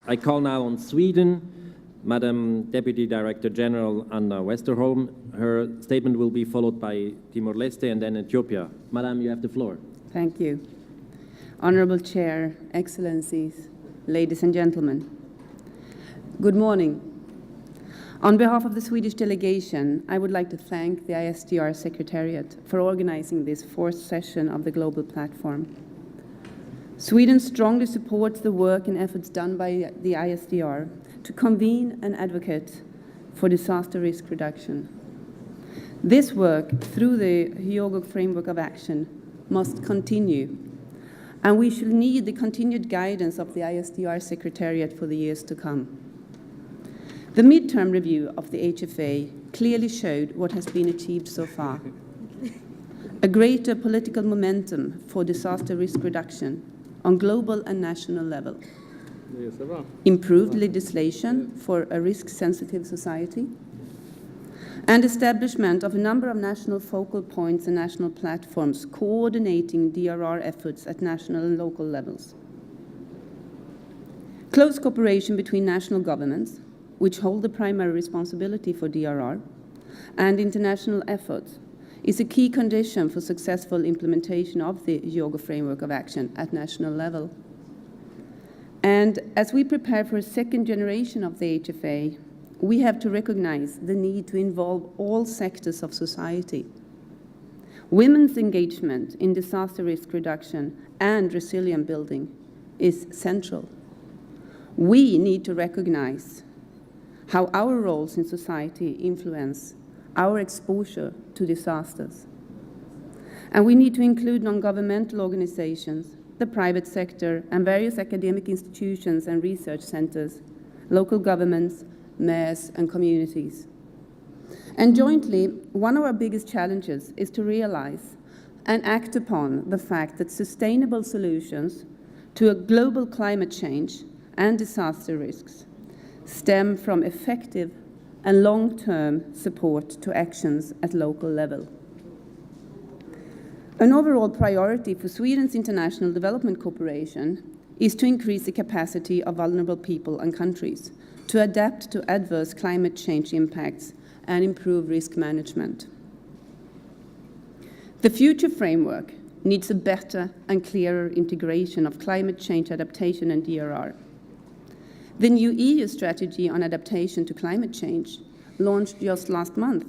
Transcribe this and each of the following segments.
I call now on Sweden, Madam Deputy Director General Anna Westerholm. Her statement will be followed by Timor-Leste and then Ethiopia. Madam, you have the floor. Thank you. Honorable Chair, Excellencies, ladies and gentlemen. Good morning. On behalf of the Swedish delegation, I would like to thank the ISDR Secretariat for organizing this fourth session of the Global Platform. Sweden strongly supports the work and efforts done by the ISDR to convene and advocate for disaster risk reduction. This work, through the Hyogo Framework of Action, must continue, and we shall need the continued guidance of the ISDR Secretariat for the years to come. The midterm review of the HFA clearly showed what has been achieved so far. A greater political momentum for disaster risk reduction on global and national level. Improved legislation for a risk-sensitive society, and establishment of a number of national focal points and national platforms coordinating DRR efforts at national and local levels. Close cooperation between national governments, which hold the primary responsibility for DRR, and international efforts is a key condition for successful implementation of the Hyogo Framework of Action at national level. And as we prepare for a second generation of the HFA, we have to recognize the need to involve all sectors of society. Women's engagement in disaster risk reduction and resilient building is central. We need to recognize how our roles in society influence our exposure to disasters. And we need to include non-governmental organizations, the private sector, and various academic institutions and research centers, local governments, mayors, and communities. And jointly, one of our biggest challenges is to realize and act upon the fact that sustainable solutions to a global climate change and disaster risks stem from effective and long-term support to actions at local level. An overall priority for Sweden's international development cooperation is to increase the capacity of vulnerable people and countries to adapt to adverse climate change impacts and improve risk management. The future framework needs a better and clearer integration of climate change adaptation and DRR. The new EU strategy on adaptation to climate change, launched just last month,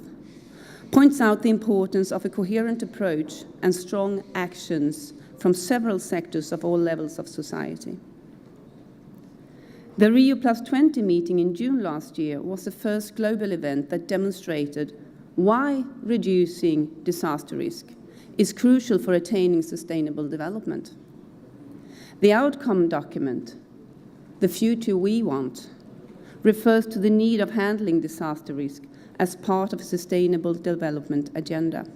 points out the importance of a coherent approach and strong actions from several sectors of all levels of society. The Rio+20 meeting in June last year was the first global event that demonstrated why reducing disaster risk is crucial for attaining sustainable development. The outcome document, The Future We Want, refers to the need of handling disaster risk as part of a sustainable development agenda.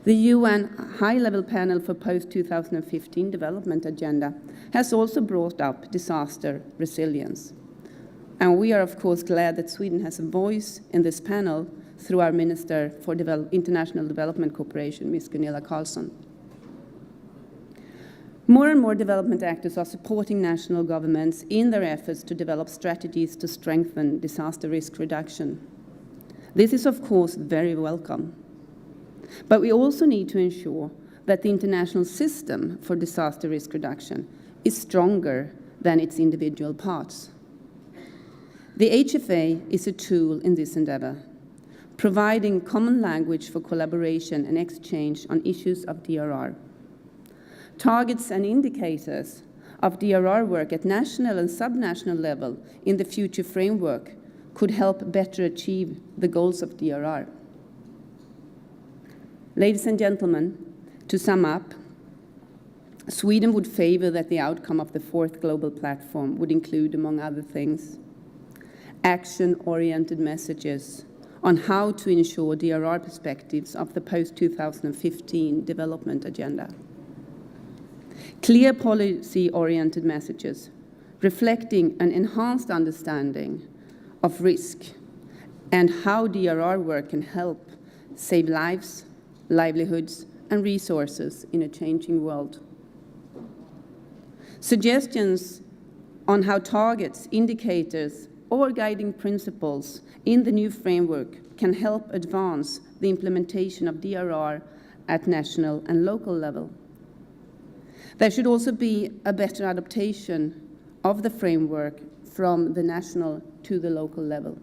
The UN High-Level Panel for Post-2015 Development Agenda has also brought up disaster resilience. And we are, of course, glad that Sweden has a voice in this panel through our Minister for International Development Cooperation, Ms. Gunilla Carlsson. More and more development actors are supporting national governments in their efforts to develop strategies to strengthen disaster risk reduction. This is, of course, very welcome. But we also need to ensure that the international system for disaster risk reduction is stronger than its individual parts. The HFA is a tool in this endeavor, providing common language for collaboration and exchange on issues of DRR. Targets and indicators of DRR work at national and subnational level in the future framework could help better achieve the goals of DRR. Ladies and gentlemen, to sum up, Sweden would favor that the outcome of the fourth global platform would include, among other things, action-oriented messages on how to ensure DRR perspectives of the post-2015 development agenda. Clear policy-oriented messages reflecting an enhanced understanding of risk and how DRR work can help save lives, livelihoods, and resources in a changing world. Suggestions on how targets, indicators, or guiding principles in the new framework can help advance the implementation of DRR at national and local level. There should also be a better adaptation of the framework from the national to the local level,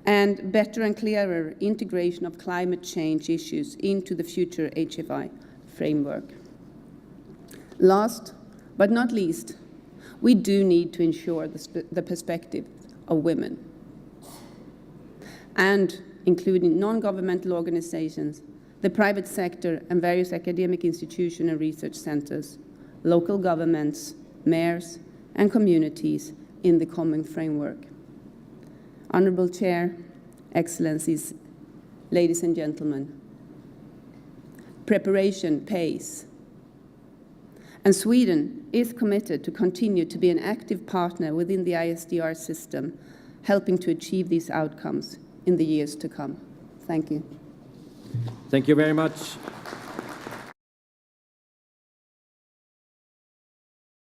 and better and clearer integration of climate change issues into the future HFI framework. Last but not least, we do need to ensure the perspective of women, and including non-governmental organizations, the private sector and various academic institutions and research centers, local governments, mayors and communities in the common framework. Honourable Chair, Excellencies, ladies and gentlemen, preparation pays. And Sweden is committed to continue to be an active partner within the ISDR system, helping to achieve these outcomes in the years to come. Thank you. Thank you very much.